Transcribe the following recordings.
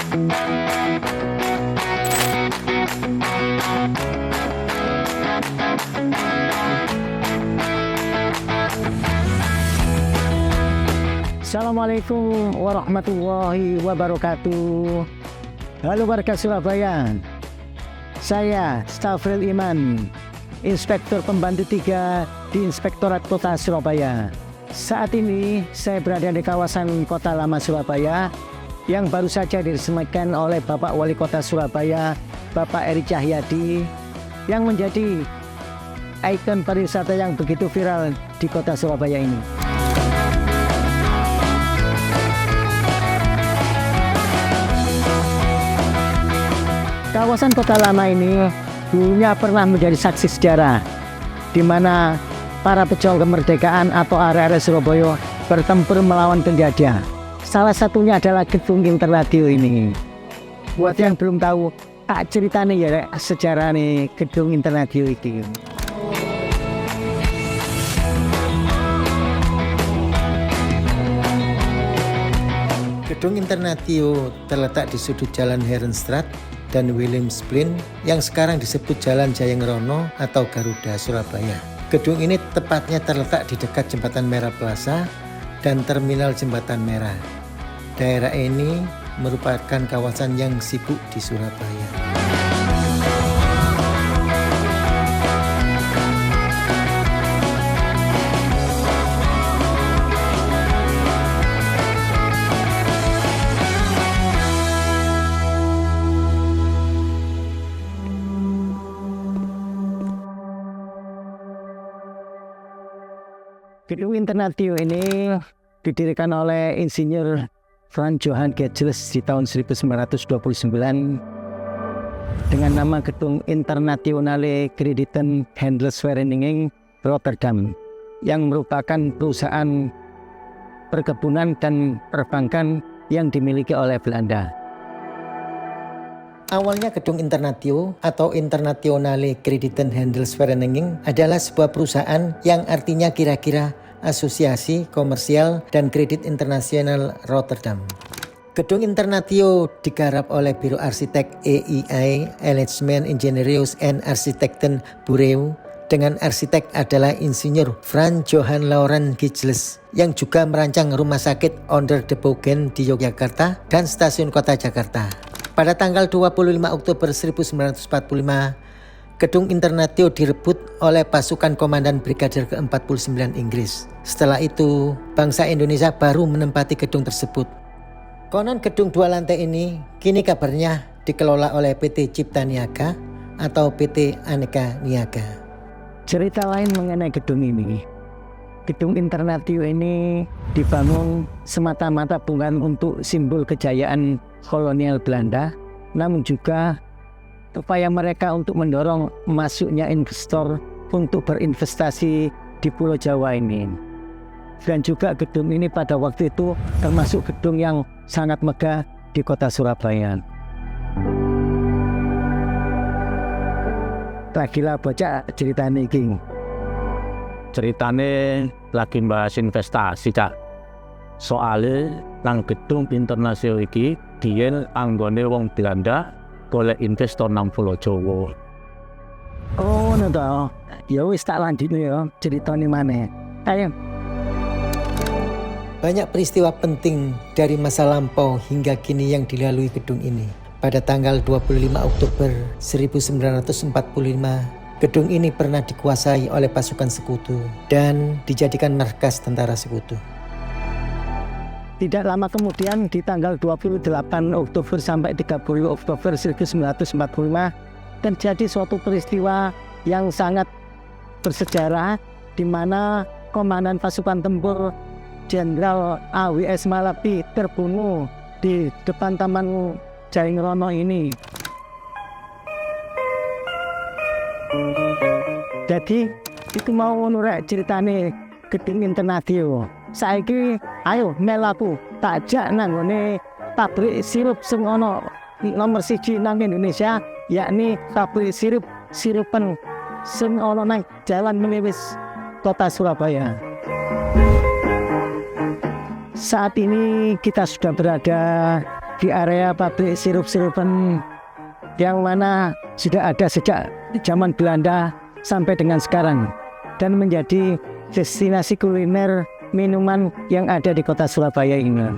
Assalamualaikum warahmatullahi wabarakatuh. Halo warga Surabaya, saya Stafril Iman, Inspektur Pembantu 3 di Inspektorat Kota Surabaya. Saat ini saya berada di kawasan Kota Lama Surabaya yang baru saja diresmikan oleh Bapak Wali Kota Surabaya, Bapak Eri Cahyadi, yang menjadi ikon pariwisata yang begitu viral di Kota Surabaya ini. Kawasan Kota Lama ini dulunya pernah menjadi saksi sejarah di mana para pejuang kemerdekaan atau arek-arek Surabaya bertempur melawan penjajah. Salah satunya adalah Gedung Interradio ini. Buat yang belum tahu, tak ceritanya ya sejarah nih Gedung Interradio itu. Gedung Interradio terletak di sudut Jalan Herenstraat dan Willemsplein yang sekarang disebut Jalan Jayengrono atau Garuda Surabaya. Gedung ini tepatnya terletak di dekat Jembatan Merah Plaza dan Terminal Jembatan Merah. Daerah ini merupakan kawasan yang sibuk di Surabaya. Gedung Interradio ini didirikan oleh Insinyur Franz Johann Gijls di tahun 1929 dengan nama Gedung Internationale Crediten Handelsvereniging Rotterdam yang merupakan perusahaan perkebunan dan perbankan yang dimiliki oleh Belanda. Awalnya Gedung Interradio atau Internationale Crediten Handelsvereniging adalah sebuah perusahaan yang artinya kira-kira Asosiasi Komersial dan Kredit Internasional Rotterdam. Gedung Interradio digarap oleh Biro Arsitek EIA Element Ingenieurs en Arsitekten Bureau dengan arsitek adalah Insinyur Franz Johann Laurent Gijls yang juga merancang Rumah Sakit Onder de Bogen di Yogyakarta dan Stasiun Kota Jakarta. Pada tanggal 25 Oktober 1945, Gedung Interradio direbut oleh pasukan Komandan Brigadir ke-49 Inggris. Setelah itu, bangsa Indonesia baru menempati gedung tersebut. Konon gedung 2 lantai ini kini kabarnya dikelola oleh PT Cipta Niaga atau PT Aneka Niaga. Cerita lain mengenai gedung ini. Gedung Interradio ini dibangun semata-mata bukan untuk simbol kejayaan kolonial Belanda, namun juga upaya mereka untuk mendorong masuknya investor untuk berinvestasi di Pulau Jawa ini. Dan juga gedung ini pada waktu itu termasuk gedung yang sangat megah di Kota Surabaya. Tak gila bocah ceritanya ini. Ceritane lagi bahas investasi, Cak. Soale nang Gedung Internasional iki diyen anggone wong Belanda golek investor nang Pulau Jawa. Oh, ngono. Ya wis tak lanjutno ya ceritane maneh. Ayo. Banyak peristiwa penting dari masa lampau hingga kini yang dilalui gedung ini. Pada tanggal 25 Oktober 1945, gedung ini pernah dikuasai oleh pasukan sekutu dan dijadikan markas tentara sekutu. Tidak lama kemudian di tanggal 28 Oktober sampai 30 Oktober 1945 terjadi suatu peristiwa yang sangat bersejarah di mana Komandan Pasukan Tempur Jenderal AWS Malabi terbunuh di depan Taman Jayengrono ini. Jadi itu mau nurek ceritane Gedung Interradio. Saiki ayo melaku tak jak nang ngene pabrik sirup sing ana nomor 1 nang Indonesia, yakni pabrik sirupan sing ana nang Jalan Meliwis Kota Surabaya. Saat ini kita sudah berada di area pabrik sirup-sirupan yang mana sudah ada sejak zaman Belanda sampai dengan sekarang dan menjadi destinasi kuliner minuman yang ada di kota Surabaya ini.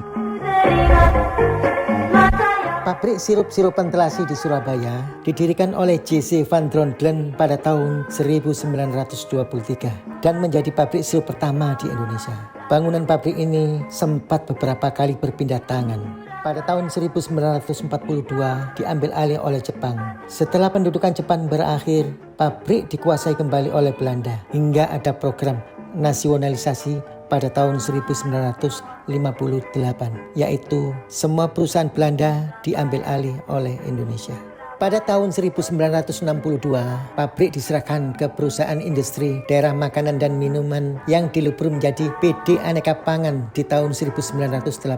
Pabrik sirup-sirupan Telasi di Surabaya didirikan oleh J.C. van Drongelen pada tahun 1923 dan menjadi pabrik sirup pertama di Indonesia. Bangunan pabrik ini sempat beberapa kali berpindah tangan. Pada tahun 1942 diambil alih oleh Jepang. Setelah pendudukan Jepang berakhir, pabrik dikuasai kembali oleh Belanda hingga ada program nasionalisasi pada tahun 1958, yaitu semua perusahaan Belanda diambil alih oleh Indonesia. Pada tahun 1962, pabrik diserahkan ke perusahaan industri daerah makanan dan minuman yang dilebur menjadi PD Aneka Pangan di tahun 1985.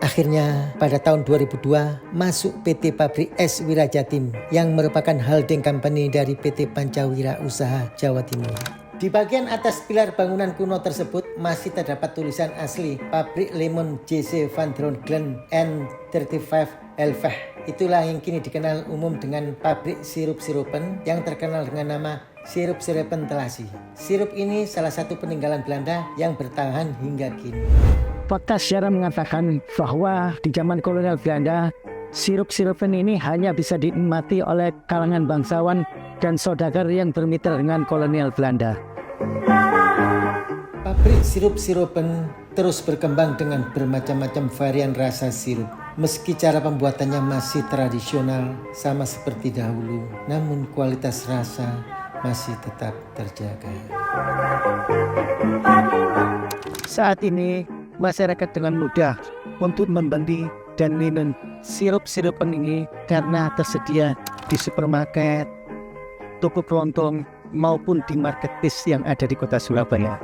Akhirnya, pada tahun 2002, masuk PT Pabrik Es Wirajatim yang merupakan holding company dari PT Pancawira Usaha Jawa Timur. Di bagian atas pilar bangunan kuno tersebut masih terdapat tulisan asli Pabrik Lemon J.C. van Drongelen N35 Elveh. Itulah yang kini dikenal umum dengan pabrik sirup-sirupan yang terkenal dengan nama sirup-sirupan Telasi. Sirup ini salah satu peninggalan Belanda yang bertahan hingga kini. Fakta sejarah mengatakan bahwa di zaman kolonial Belanda, sirup-sirupan ini hanya bisa dinikmati oleh kalangan bangsawan dan saudagar yang bermitra dengan kolonial Belanda. Pabrik sirup-sirupan terus berkembang dengan bermacam-macam varian rasa sirup. Meski cara pembuatannya masih tradisional sama seperti dahulu, namun kualitas rasa masih tetap terjaga. Saat ini, masyarakat dengan mudah untuk membeli dan minum sirup-sirupan ini karena tersedia di supermarket, toko kelontong maupun di marketplace yang ada di kota Surabaya.